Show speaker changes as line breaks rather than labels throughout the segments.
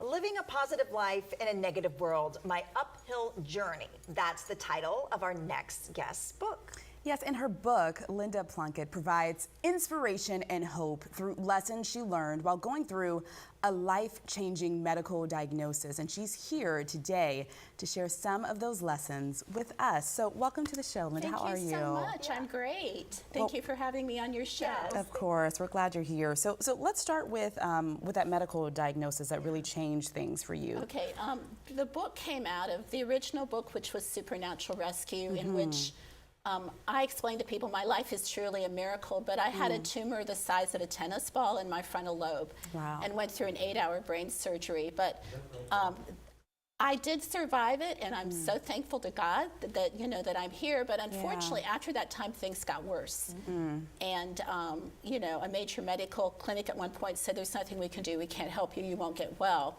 Living a Positive Life in a Negative World, My Uphill Journey. That's the title of our next guest's book.
Yes, in her book, Linda Plunkett provides inspiration and hope through lessons she learned while going through a life-changing medical diagnosis. And she's here today to share some of those lessons with us. So welcome to the show, Linda. How are you?
Thank you so much. I'm great. Thank you for having me on your show.
Yes.
Of course, we're glad you're here. So let's start with that medical diagnosis that really changed things for you.
Okay, the book came out of the original book, which was Supernatural Rescue, in which I explained to people my life is truly a miracle, but I had a tumor the size of a tennis ball in my frontal lobe.
Wow.
And went through an 8-hour brain surgery. But I did survive it, and I'm so thankful to God that you know that I'm here. But unfortunately, after that time, things got worse. And you know, a major medical clinic at one point said, "There's nothing we can do. We can't help you. You won't get well."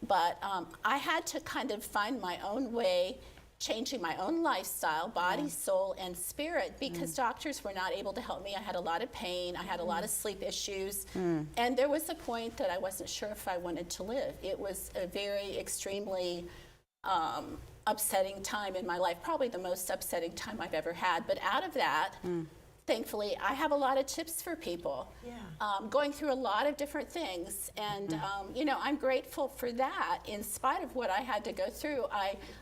But I had to kind of find my own way, changing my own lifestyle, body, soul, and spirit, because doctors were not able to help me. I had a lot of pain. I had a lot of sleep issues. And there was a point that I wasn't sure if I wanted to live. It was a very extremely upsetting time in my life, probably the most upsetting time I've ever had. But out of that, thankfully, I have a lot of tips for people. Going through a lot of different things, and you know, I'm grateful for that. In spite of what I had to go through,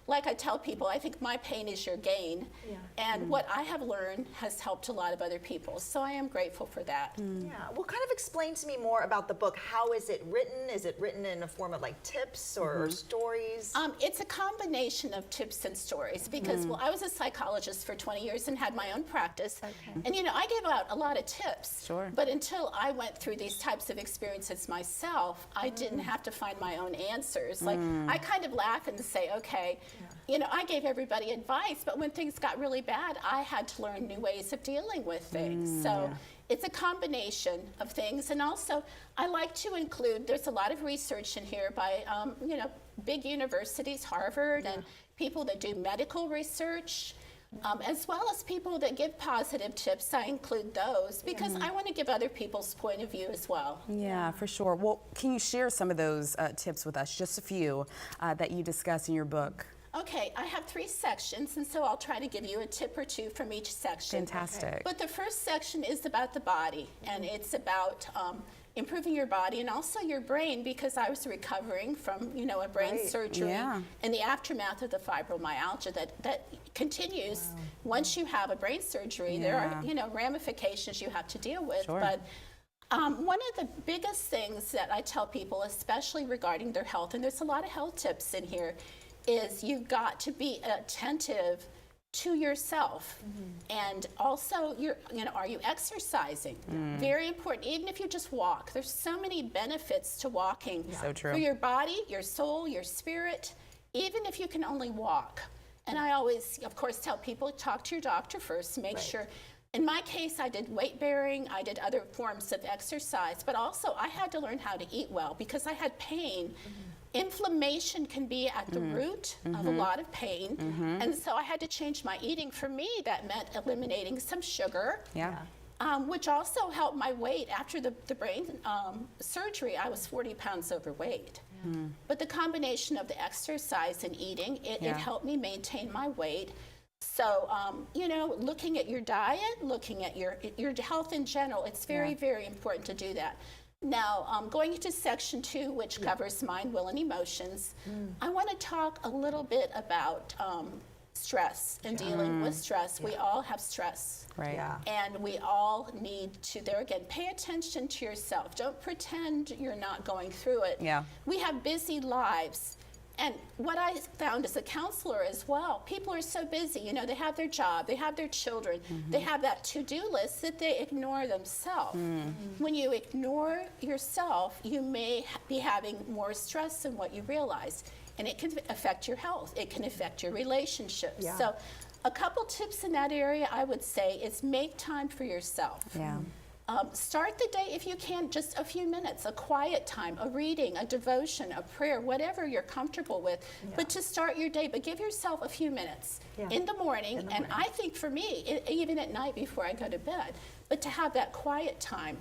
like I tell people, I think my pain is your gain, and what I have learned has helped a lot of other people. So I am grateful for that.
Yeah. Well, kind of explain to me more about the book. How is it written? Is it written in a form of like tips or stories?
It's a combination of tips and stories because, well, I was a psychologist for 20 years and had my own practice. And you know, I gave out a lot of tips.
Sure.
But until I went through these types of experiences myself, I didn't have to find my own answers. Like, I kind of laugh and say, okay, you know, I gave everybody advice, but when things got really bad, I had to learn new ways of dealing with things. So it's a combination of things. And also, I like to include, there's a lot of research in here by, you know, big universities, Harvard, and people that do medical research. As well as people that give positive tips. I include those because I want to give other people's point of view as well.
Yeah, for sure. Well, can you share some of those tips with us, just a few that you discuss in your book?
Okay, I have 3 sections, and so I'll try to give you a tip or 2 from each section.
Fantastic.
But the first section is about the body, and it's about improving your body and also your brain, because I was recovering from, you know, a brain surgery in the aftermath of the fibromyalgia that continues once you have a brain surgery. There are, you know, ramifications you have to deal with. But one of the biggest things that I tell people, especially regarding their health, and there's a lot of health tips in here, is you've got to be attentive to yourself, and also you know, are you exercising? Very important. Even if you just walk, there's so many benefits to walking.
So true.
For your body, your soul, your spirit, even if you can only walk. And I always, of course, tell people, talk to your doctor first, make sure. In my case, I did weight bearing, I did other forms of exercise, but also I had to learn how to eat well because I had pain. Inflammation can be at the root of a lot of pain, and so I had to change my eating. For me, that meant eliminating some sugar, which also helped my weight. After the brain surgery, I was 40 pounds overweight. But the combination of the exercise and eating, it helped me maintain my weight. So, you know, looking at your diet, looking at your health in general, it's very, very important to do that. Now, going into section 2, which covers mind, will, and emotions, I want to talk a little bit about stress and dealing with stress. We all have stress. And we all need to, there again, pay attention to yourself. Don't pretend you're not going through it. We have busy lives. And what I found as a counselor as well, people are so busy, you know, they have their job, they have their children, they have that to-do list that they ignore themselves. When you ignore yourself, you may be having more stress than what you realize. And it can affect your health, it can affect your relationships. So a couple tips in that area I would say is make time for yourself. Start the day, if you can, just a few minutes, a quiet time, a reading, a devotion, a prayer, whatever you're comfortable with. But to start your day, but give yourself a few minutes in the morning. And I think for me, even at night before I go to bed, but to have that quiet time.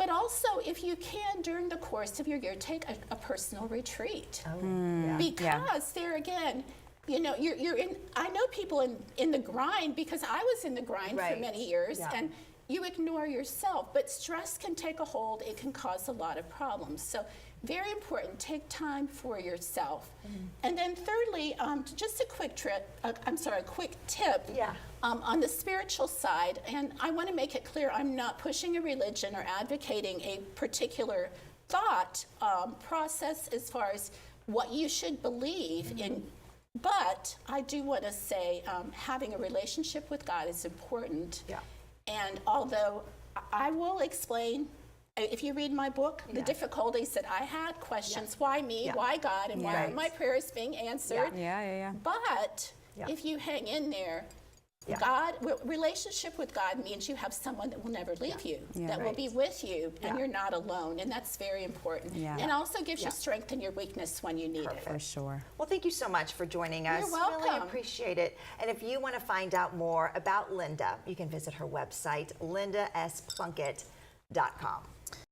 But also, if you can, during the course of your year, take a personal retreat.
Oh, yeah.
Because there again, you know, you're in, I know people in the grind, because I was in the grind for
Right.
many years,
Yeah.
and you ignore yourself. But stress can take a hold. It can cause a lot of problems. So very important, take time for yourself. And then thirdly, just a quick quick tip.
Yeah.
On the spiritual side, and I want to make it clear, I'm not pushing a religion or advocating a particular thought process as far as what you should believe in, but I do want to say having a relationship with God is important.
Yeah.
And although I will explain, if you read my book, the difficulties that I had, questions, why me,
Yeah.
why God, and why
Yeah.
aren't my prayers being answered?
Yeah.
But
Yeah.
if you hang in there,
Yeah.
relationship with God means you have someone that will never leave you,
Yeah.
that will
Right.
be with you, and
Yeah.
you're not alone, and that's very important.
Yeah.
And also gives
Yeah.
you strength in your weakness when you need it.
For sure.
Well, thank you so much for joining us.
You're welcome.
Really appreciate it. And if you want to find out more about Linda, you can visit her website, lindasPlunkett.com.